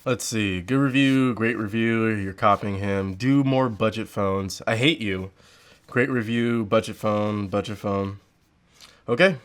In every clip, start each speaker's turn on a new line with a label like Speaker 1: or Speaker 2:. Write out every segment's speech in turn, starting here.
Speaker 1: Let's see. Good review, great review. You're copying him. Do more budget phones. I hate you. Great review, budget phone, budget phone. Okay.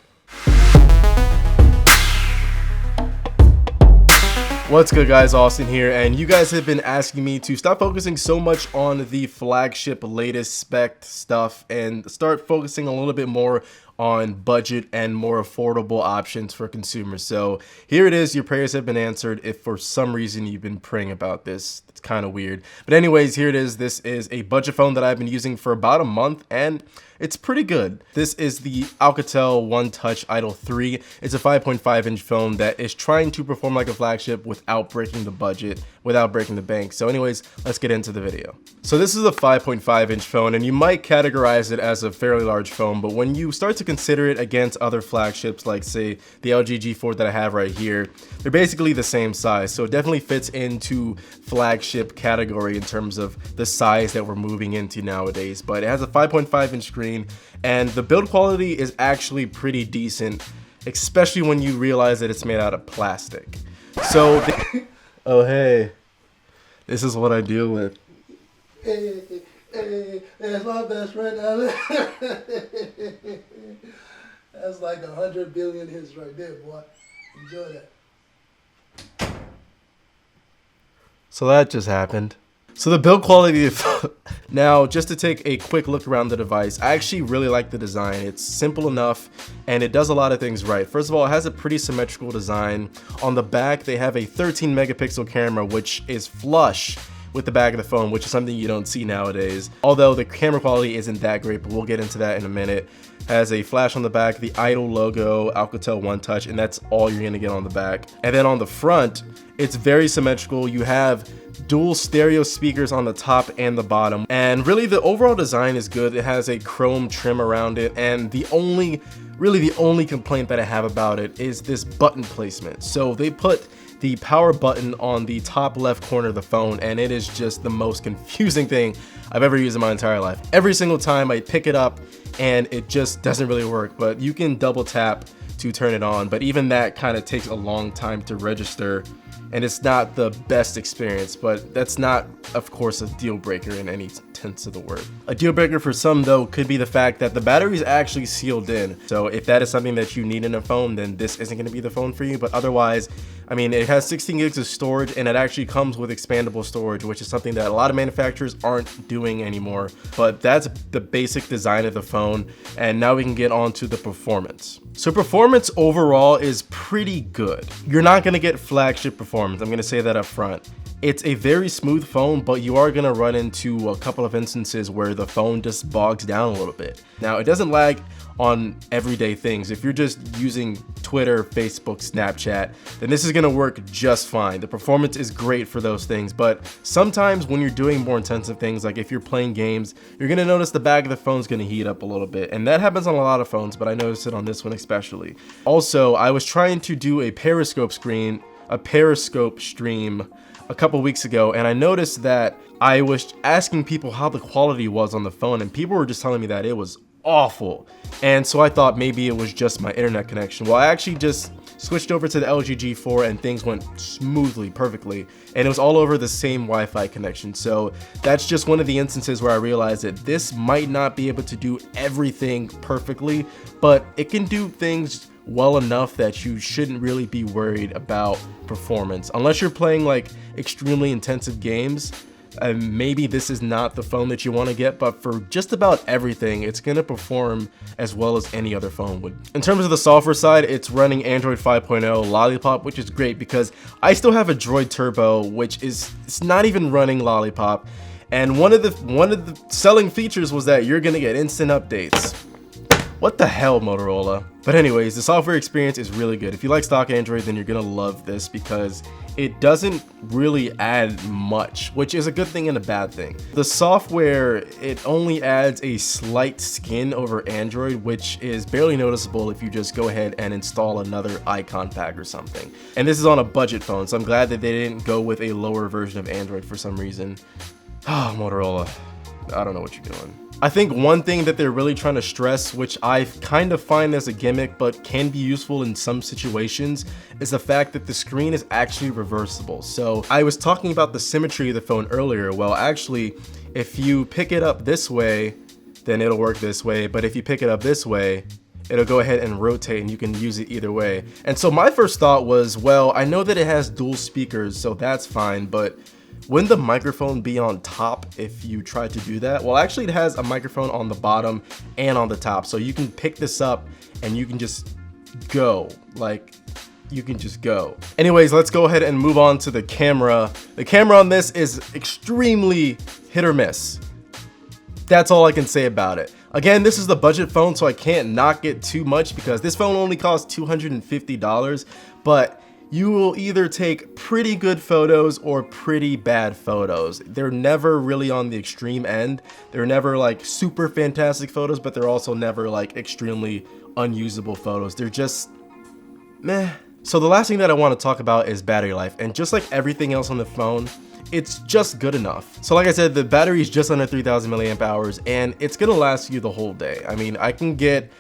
Speaker 1: What's good, guys? Austin here, and you guys have been asking me to stop focusing so much on the flagship latest spec stuff and start focusing a little bit more on budget and more affordable options for consumers. So here it is. Your prayers have been answered. If for some reason you've been praying about this, it's kind of weird. But anyways, here it is. This is a budget phone that I've been using for about a month, and it's pretty good. This is the Alcatel OneTouch Idol 3. It's a 5.5-inch phone that is trying to perform like a flagship without breaking the budget, without breaking the bank. So anyways, let's get into the video. So this is a 5.5-inch phone, and you might categorize it as a fairly large phone, but when you start to consider it against other flagships like, say, the LG G4 that I have right here, they're basically the same size. So it definitely fits into flagship category in terms of the size that we're moving into nowadays. But it has a 5.5-inch screen, and the build quality is actually pretty decent, especially when you realize that it's made out of plastic. So, oh hey, this is what I deal with.
Speaker 2: Hey, that's my best friend, Alan. That's like 100 billion hits right there, boy. Enjoy that.
Speaker 1: So that just happened. So the build quality now, just to take a quick look around the device, I actually really like the design. It's simple enough and it does a lot of things right. First of all, it has a pretty symmetrical design. On the back, they have a 13 megapixel camera, which is flush with the back of the phone, which is something you don't see nowadays. Although the camera quality isn't that great, but we'll get into that in a minute. Has a flash on the back, the Idol logo, Alcatel OneTouch, and that's all you're gonna get on the back. And then on the front, it's very symmetrical. You have dual stereo speakers on the top and the bottom, and really the overall design is good. It has a chrome trim around it, and the only complaint that I have about it is this button placement. So they put the power button on the top left corner of the phone, and it is just the most confusing thing I've ever used in my entire life. Every single time I pick it up and it just doesn't really work, but you can double tap to turn it on, but even that kind of takes a long time to register, and it's not the best experience. But that's not, of course, a deal breaker in any sense of the word. A deal breaker for some, though, could be the fact that the battery is actually sealed in. So if that is something that you need in a phone, then this isn't going to be the phone for you. But otherwise, I mean, it has 16 gigs of storage, and it actually comes with expandable storage, which is something that a lot of manufacturers aren't doing anymore. But that's the basic design of the phone, and now we can get on to the performance. So performance overall is pretty good. You're not going to get flagship performance, I'm going to say that up front. It's a very smooth phone, but you are going to run into a couple of instances where the phone just bogs down a little bit. Now, it doesn't lag on everyday things. If you're just using Twitter, Facebook, Snapchat, then this is going to work just fine. The performance is great for those things, but sometimes when you're doing more intensive things, like if you're playing games, you're going to notice the back of the phone's going to heat up a little bit, and that happens on a lot of phones, but I noticed it on this one especially. Also, I was trying to do a Periscope stream a couple weeks ago, and I noticed that I was asking people how the quality was on the phone, and people were just telling me that it was awful. And so I thought maybe it was just my internet connection. Well, I actually just switched over to the LG G4 and things went smoothly, perfectly, and it was all over the same Wi-Fi connection. So that's just one of the instances where I realized that this might not be able to do everything perfectly, but it can do things well enough that you shouldn't really be worried about performance unless you're playing like extremely intensive games. Maybe this is not the phone that you want to get, but for just about everything, it's going to perform as well as any other phone would. In terms of the software side, it's running Android 5.0 Lollipop, which is great because I still have a Droid Turbo, which is, it's not even running Lollipop. And one of the selling features was that you're going to get instant updates. What the hell, Motorola? But anyways, the software experience is really good. If you like stock Android, then you're gonna love this because it doesn't really add much, which is a good thing and a bad thing. The software, it only adds a slight skin over Android, which is barely noticeable if you just go ahead and install another icon pack or something. And this is on a budget phone, so I'm glad that they didn't go with a lower version of Android for some reason. Oh, Motorola, I don't know what you're doing. I think one thing that they're really trying to stress, which I kind of find as a gimmick but can be useful in some situations, is the fact that the screen is actually reversible. So I was talking about the symmetry of the phone earlier. Well, actually, if you pick it up this way, then it'll work this way. But if you pick it up this way, it'll go ahead and rotate and you can use it either way. And so my first thought was, well, I know that it has dual speakers, so that's fine, but wouldn't the microphone be on top if you tried to do that? Well, actually it has a microphone on the bottom and on the top. So you can pick this up and you can just go, like you can just go. Anyways, let's go ahead and move on to the camera. The camera on this is extremely hit or miss. That's all I can say about it. Again, this is the budget phone, so I can't knock it too much because this phone only costs $250, but you will either take pretty good photos or pretty bad photos. They're never really on the extreme end. They're never like super fantastic photos, but they're also never like extremely unusable photos. They're just meh. So the last thing that I want to talk about is battery life, and just like everything else on the phone, it's just good enough. So like I said, the battery is just under 3,000 milliamp hours and it's gonna last you the whole day. I mean, I can get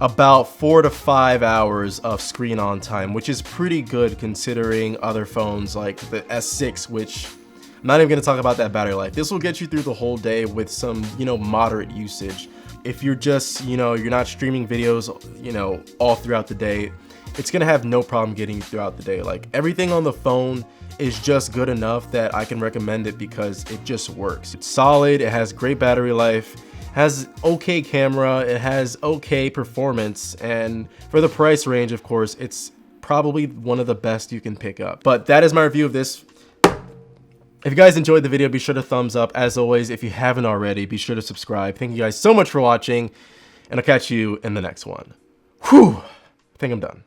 Speaker 1: about 4 to 5 hours of screen on time, which is pretty good considering other phones like the S6, which I'm not even gonna talk about that battery life. This will get you through the whole day with some, moderate usage. If you're just, you're not streaming videos, all throughout the day, it's gonna have no problem getting you throughout the day. Like everything on the phone is just good enough that I can recommend it because it just works. It's solid, it has great battery life, has okay camera, it has okay performance, and for the price range, of course, it's probably one of the best you can pick up. But that is my review of this. If you guys enjoyed the video, be sure to thumbs up. As always, if you haven't already, be sure to subscribe. Thank you guys so much for watching, and I'll catch you in the next one. Whew, I think I'm done.